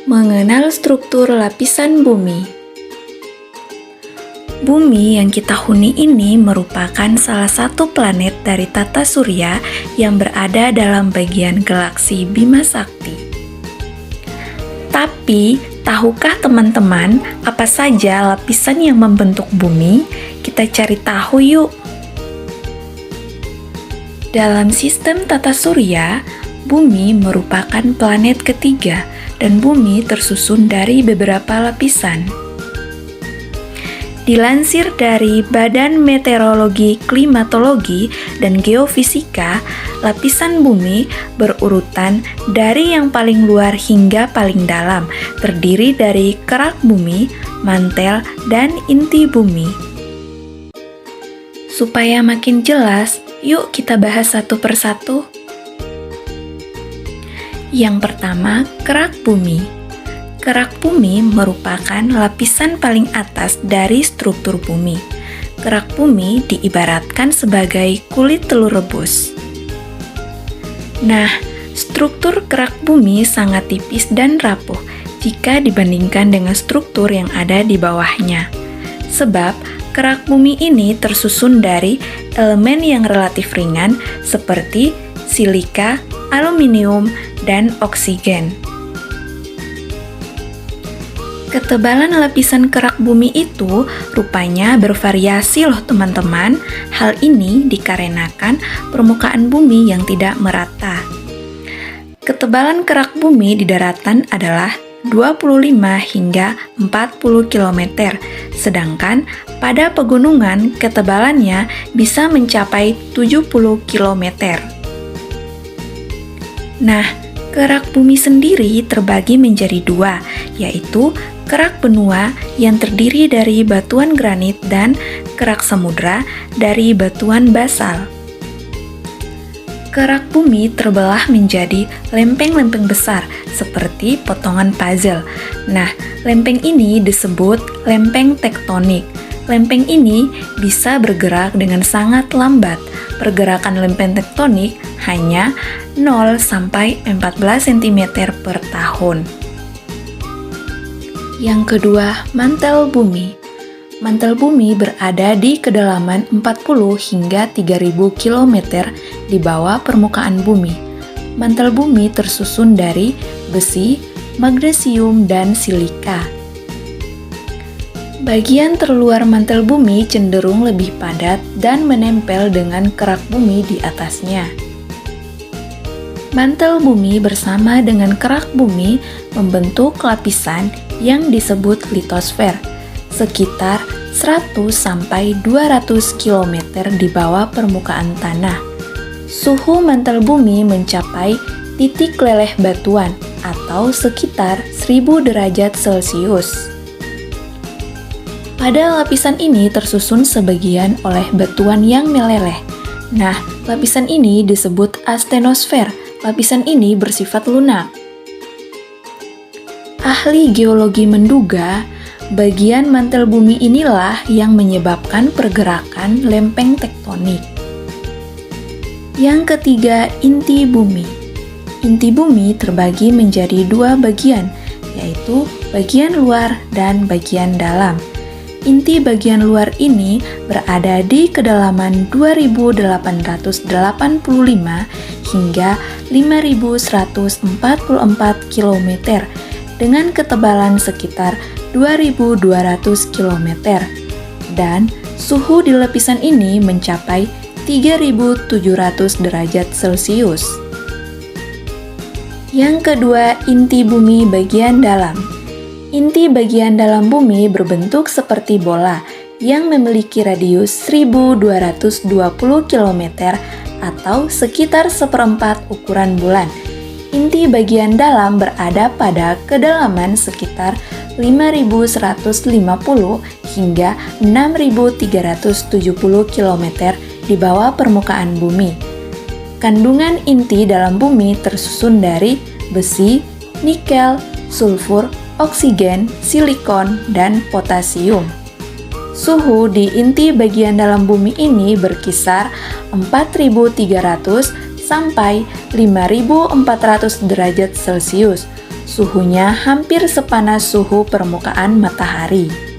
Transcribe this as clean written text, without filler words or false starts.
Mengenal struktur lapisan bumi. Bumi yang kita huni ini merupakan salah satu planet dari tata surya yang berada dalam bagian galaksi Bima Sakti. Tapi, tahukah teman-teman apa saja lapisan yang membentuk bumi? Kita cari tahu yuk. Dalam sistem tata surya, bumi merupakan planet ketiga dan bumi tersusun dari beberapa lapisan. Dilansir dari Badan Meteorologi, Klimatologi, dan Geofisika, lapisan bumi berurutan dari yang paling luar hingga paling dalam, terdiri dari kerak bumi, mantel, dan inti bumi. Supaya makin jelas, yuk kita bahas satu persatu. Yang pertama, kerak bumi. Kerak bumi merupakan lapisan paling atas dari struktur bumi. Kerak bumi diibaratkan sebagai kulit telur rebus. Nah, struktur kerak bumi sangat tipis dan rapuh jika dibandingkan dengan struktur yang ada di bawahnya. Sebab, kerak bumi ini tersusun dari elemen yang relatif ringan seperti silika, aluminium, dan oksigen. Ketebalan lapisan kerak bumi itu rupanya bervariasi loh teman-teman. Hal ini dikarenakan permukaan bumi yang tidak merata. Ketebalan kerak bumi di daratan adalah 25 hingga 40 km, sedangkan pada pegunungan ketebalannya bisa mencapai 70 km. Nah, kerak bumi sendiri terbagi menjadi dua, yaitu kerak benua yang terdiri dari batuan granit dan kerak samudra dari batuan basal. Kerak bumi terbelah menjadi lempeng-lempeng besar seperti potongan puzzle. Nah, lempeng ini disebut lempeng tektonik. Lempeng ini bisa bergerak dengan sangat lambat. Pergerakan lempeng tektonik hanya 0 sampai 14 cm per tahun. Yang kedua, mantel bumi. Mantel bumi berada di kedalaman 40 hingga 3000 km di bawah permukaan bumi. Mantel bumi tersusun dari besi, magnesium, dan silika. Bagian terluar mantel bumi cenderung lebih padat dan menempel dengan kerak bumi di atasnya. Mantel bumi bersama dengan kerak bumi membentuk lapisan yang disebut litosfer, sekitar 100 sampai 200 km di bawah permukaan tanah. Suhu mantel bumi mencapai titik leleh batuan atau sekitar 1000 derajat Celcius. Pada lapisan ini tersusun sebagian oleh batuan yang meleleh. Nah, lapisan ini disebut astenosfer. Lapisan ini bersifat lunak. Ahli geologi menduga bagian mantel bumi inilah yang menyebabkan pergerakan lempeng tektonik. Yang ketiga, inti bumi. Inti bumi terbagi menjadi dua bagian, yaitu bagian luar dan bagian dalam. Inti bagian luar ini berada di kedalaman 2885 hingga 5144 km dengan ketebalan sekitar 2200 km dan suhu di lapisan ini mencapai 3700 derajat Celcius. Yang kedua, inti bumi bagian dalam. Inti bagian dalam bumi berbentuk seperti bola yang memiliki radius 1220 km atau sekitar seperempat ukuran bulan. Inti bagian dalam berada pada kedalaman sekitar 5150 hingga 6370 km di bawah permukaan bumi. Kandungan inti dalam bumi tersusun dari besi, nikel, sulfur, oksigen, silikon, dan potasium. Suhu di inti bagian dalam bumi ini berkisar 4.300 sampai 5.400 derajat Celcius. Suhunya hampir sepanas suhu permukaan matahari.